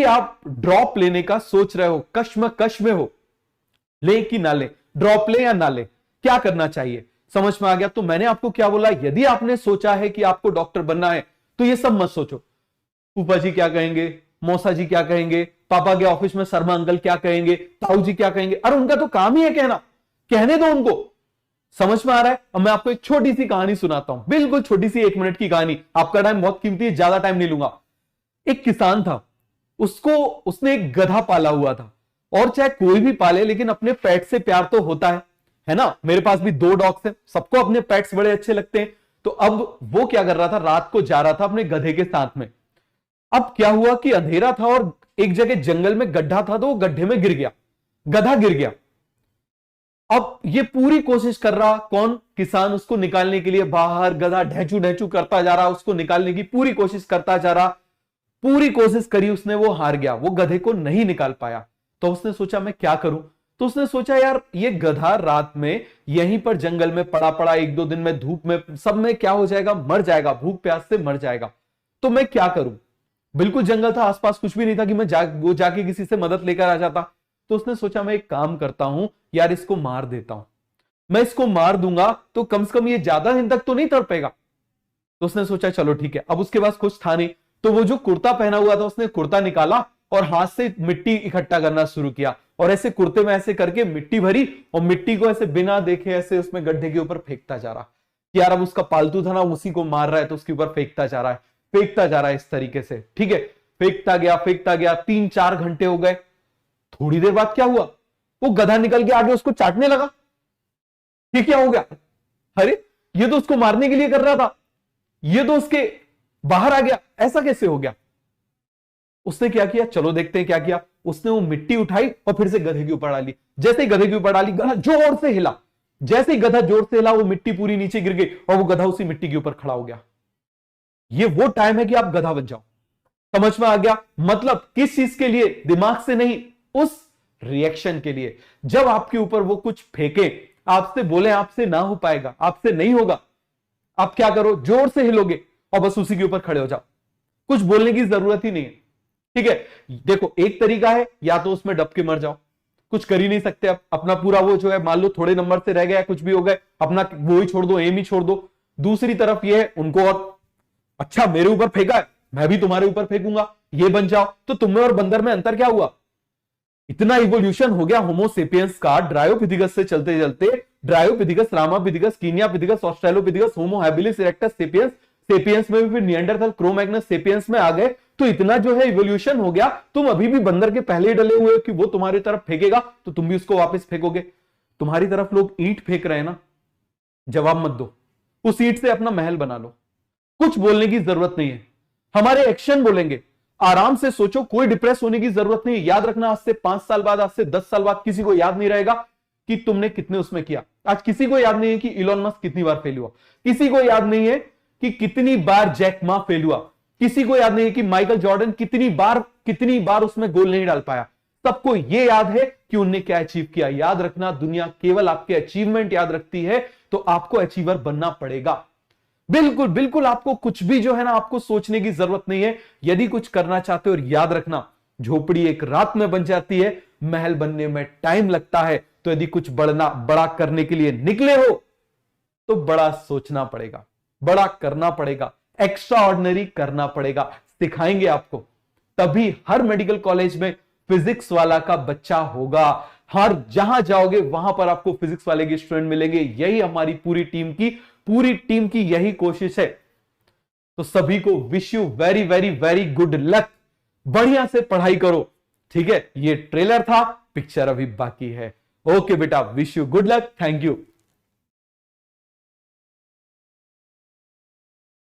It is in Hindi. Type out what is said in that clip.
आप ड्रॉप लेने का सोच रहे हो, कश्मकश में हो, ले कि ना ले, ड्रॉप ले या ना ले, क्या करना चाहिए, समझ में आ गया। तो मैंने आपको क्या बोला, यदि आपने सोचा है कि आपको डॉक्टर बनना है तो ये सब मत सोचो, फूफा जी क्या कहेंगे, मौसा जी क्या कहेंगे, पापा के ऑफिस में शर्मा अंकल क्या कहेंगे, ताऊ जी क्या कहेंगे, अरे उनका तो काम ही है कहना, कहने दो उनको। समझ में आ रहा है। अब मैं आपको एक छोटी सी कहानी सुनाता हूं, बिल्कुल छोटी सी 1 मिनट की कहानी, आपका टाइम बहुत कीमती है, ज्यादा टाइम नहीं लूंगा। एक किसान था, उसने एक गधा पाला हुआ था, और चाहे कोई भी पाले लेकिन अपने पेट से प्यार तो होता है ना। मेरे पास भी 2 डॉग्स हैं, सबको अपने पेट्स बड़े अच्छे लगते हैं। तो अब वो क्या कर रहा था, रात को जा रहा था अपने गधे के साथ में। अब क्या हुआ कि अंधेरा था और एक जगह जंगल में गड्ढा था, तो वो गड्ढे में गिर गया, गधा गिर गया। अब ये पूरी कोशिश कर रहा कौन, किसान, उसको निकालने के लिए बाहर गधा ढेंचू ढेंचू करता जा रहा, उसको निकालने की पूरी कोशिश करता जा रहा, पूरी कोशिश करी उसने, वो हार गया, वो गधे को नहीं निकाल पाया। तो उसने सोचा मैं क्या करूं, तो उसने सोचा यार ये गधा रात में यहीं पर जंगल में पड़ा पड़ा 1-2 दिन में धूप में सब में क्या हो जाएगा, मर जाएगा, भूख प्यास से मर जाएगा। तो मैं क्या करूं, बिल्कुल जंगल था, आसपास कुछ भी नहीं था कि मैं वो जाके किसी से मदद लेकर आ जाता। तो उसने सोचा मैं एक काम करता हूं यार, इसको मार देता हूं, मैं इसको मार दूंगा तो कम से कम ये ज्यादा दिन तक तो नहीं तड़पेगा। तो उसने सोचा चलो ठीक है। अब उसके पास कुछ था नहीं, तो वो जो कुर्ता पहना हुआ था उसने कुर्ता निकाला और हाथ से मिट्टी इकट्ठा करना शुरू किया, और ऐसे कुर्ते में ऐसे करके मिट्टी भरी और मिट्टी को ऐसे बिना देखे ऐसे उसमें गड्ढे के ऊपर फेंकता जा रहा। यार अब उसका पालतू था ना, उसी को मार रहा है तो उसके ऊपर फेंकता जा रहा है, फेंकता जा रहा है इस तरीके से, ठीक है, फेंकता गया 3-4 घंटे हो गए। थोड़ी देर बाद क्या हुआ, वो गधा निकल के आगे उसको चाटने लगा। ये क्या हो गया, अरे ये तो उसको मारने के लिए कर रहा था, ये तो उसके बाहर आ गया, ऐसा कैसे हो गया। उसने क्या किया, चलो देखते हैं क्या किया। उसने वो मिट्टी उठाई और फिर से गधे के ऊपर डाली। जैसे ही गधे के ऊपर डाली, गधा जोर से हिला, जैसे ही गधा जोर से हिला वो मिट्टी पूरी नीचे गिर गई और वो गधा उसी मिट्टी के ऊपर खड़ा हो गया। ये वो टाइम है कि आप गधा बन जाओ। समझ में आ गया, मतलब किस चीज के लिए, दिमाग से नहीं, उस रिएक्शन के लिए। जब आपके ऊपर वो कुछ फेंके, आपसे बोले आपसे ना हो पाएगा, आपसे नहीं होगा, आप क्या करो, जोर से हिलोगे और बस उसी के ऊपर खड़े हो जाओ, कुछ बोलने की जरूरत ही नहीं है। ठीक है, देखो एक तरीका है, या तो उसमें डब के मर जाओ, कुछ कर ही नहीं सकते, अब अपना पूरा वो जो है मान लो थोड़े नंबर से रह गया, कुछ भी हो गए, अपना वो ही छोड़ दो, एम ही छोड़ दो। दूसरी तरफ ये है उनको, और अच्छा मेरे ऊपर फेंका है, मैं भी तुम्हारे ऊपर फेंकूंगा, ये बन जाओ। तो तुम में और बंदर में अंतर क्या हुआ, इतना इवोल्यूशन हो गया होमोसेपियंस का, ड्रायोपिथिकस से चलते चलते Dryopithecus, Ramapithecus, कीनियापिथिकस, Australopithecus, Homo habilis erectus sapiens, sapiens में भी फिर निएंडरथल, क्रो-मैग्नस, सेपियंस में आ गए। तो इतना जो है इवोल्यूशन हो गया, तुम अभी भी बंदर के पहले ही डले हुए हो कि वो तुम्हारी तरफ फेंकेगा तो तुम भी उसको वापस फेंकोगे। तुम्हारी तरफ लोग ईंट फेंक रहे हैं ना, जवाब मत दो, उस ईंट से अपना महल बना लो, कुछ बोलने की जरूरत नहीं है, हमारे एक्शन बोलेंगे। आराम से सोचो, कोई डिप्रेस होने की जरूरत नहीं है। याद रखना, आज से 5 साल बाद, आज से 10 साल बाद किसी को याद नहीं रहेगा कि तुमने कितने उसमें किया। आज किसी को याद नहीं है कि इलॉन मस्क कितनी बार फेल हुआ, किसी को याद नहीं है कि कितनी बार जैक मा फेल हुआ, किसी को याद नहीं है कि माइकल जॉर्डन कितनी बार उसमें गोल नहीं डाल पाया। सबको यह याद है कि उनने क्या अचीव किया। याद रखना, दुनिया केवल आपके अचीवमेंट याद रखती है, तो आपको अचीवर बनना पड़ेगा। बिल्कुल बिल्कुल, आपको कुछ भी जो है ना, आपको सोचने की जरूरत नहीं है। यदि कुछ करना चाहते हो, और याद रखना, झोपड़ी एक रात में बन जाती है, महल बनने में टाइम लगता है। तो यदि कुछ बड़ा करने के लिए निकले हो तो बड़ा सोचना पड़ेगा, बड़ा करना पड़ेगा, एक्स्ट्रा ऑर्डिनरी करना पड़ेगा। सिखाएंगे आपको, तभी हर मेडिकल कॉलेज में फिजिक्स वाला का बच्चा होगा। हर जहां जाओगे वहां पर आपको फिजिक्स वाले के स्टूडेंट मिलेंगे। यही हमारी पूरी टीम की यही कोशिश है। तो सभी को wish you very very very good luck. बढ़िया से पढ़ाई करो, ठीक है। ये ट्रेलर था, पिक्चर अभी बाकी है। ओके बेटा, wish you good luck, thank you.